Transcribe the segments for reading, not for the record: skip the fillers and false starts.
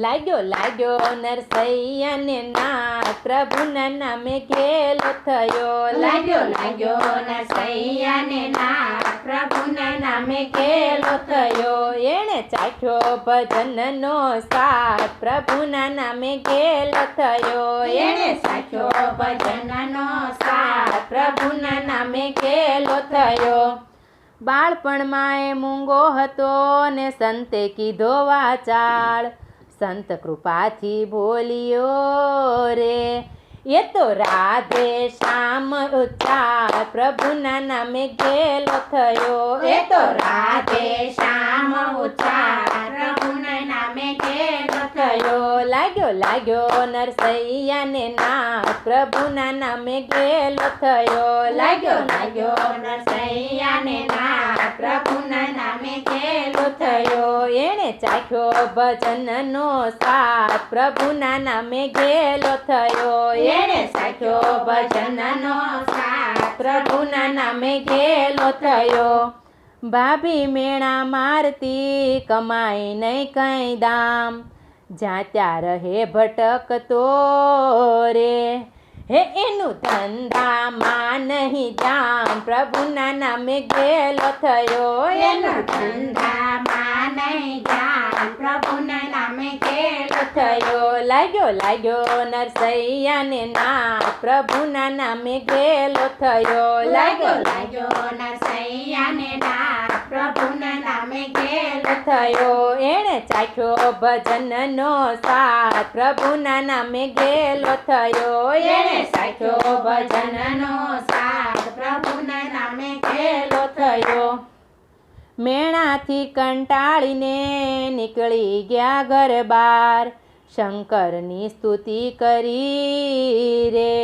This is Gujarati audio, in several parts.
લાગ્યો લાગ્યો નરસૈયાને નાથ, પ્રભુના નામે ઘેલો થયો. લાગ્યો લાગ્યો નરસૈયાને નાથ, પ્રભુના નામે ઘેલો થયો. એણે ચાખ્યો ભજનનો સાથ, પ્રભુના નામે ઘેલો થયો. એણે સાખ્યો ભજનનો સાથ, પ્રભુના નામે ઘેલો થયો. બાળપણમાં એ મૂંગો હતો ને સંતે કીધો વાચાળ, સંત કૃપાથી બોલ્યો રે. એ તો રાધે શ્યામ ઉચ્ચાર, પ્રભુના નામે ઘેલો થયો. એ તો રાધે શ્યામ ઉચ્ચાર, પ્રભુના નામે ઘેલો થયો. લાગ્યો લાગ્યો નરસૈયાને નાથ, પ્રભુના નામે ઘેલો થયો. લાગ્યો લાગ્યો નરસૈયાને નાથ, પ્રભુના નામે ઘેલો થયો. એણે ચાખ્યો ભજનનો સાથ, પ્રભુના નામે ઘેલો થયો. એણે સાખ્યો ભજનનો સાથ, પ્રભુના નામે ઘેલો થયો. ભાભી મેણા મારતી, કમાઈ નહીં કઈ દામ, જ્યાં ત્યાં રહે ભટકતો રે. હે એનું ધંધામાં નહીં જામ, પ્રભુના નામે ઘેલો થયો. એનું ધંધામાં નહીં જામ, પ્રભુના નામે ઘેલો થયો. લાગ્યો લાગ્યો નરસૈયાને નાથ, પ્રભુના નામે ઘેલો થયો. લાગ્યો લાગ્યો નરસૈયાને નાથ, પ્રભુના નામે ઘેલો થયો. એણે ચાખ્યો ભજનનો સાથ, પ્રભુના નામે ઘેલો થયો. એણે સાખ્યો ભજનનો સાથ, પ્રભુના નામે ઘેલો થયો. મેણાથી કંટાળીને નીકળી ગયા ઘર બાર, શંકરની સ્તુતિ કરી રે.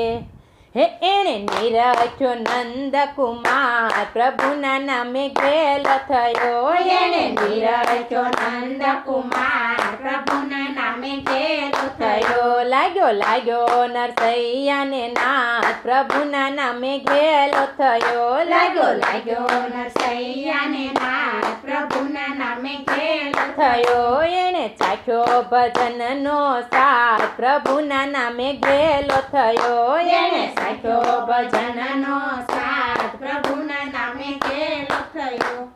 હે એણે નિરખ્યો નંદકુમાર, પ્રભુના નામે ઘેલો થયો. એણે નિરખ્યો નંદકુમાર, પ્રભુના નામે ઘેલો થયો. લાગ્યો લાગ્યો નરસૈયાને નાથ, પ્રભુના નામે ઘેલો થયો. લાગ્યો લાગ્યો નરસૈયાને નાથ, પ્રભુના નામે ઘેલો થયો. એણે ચાખ્યો ભજનનો સાથ, પ્રભુના નામે ઘેલો થયો. એણે સાખ્યો ભજનનો સાથ, પ્રભુના નામે ઘેલો થયો.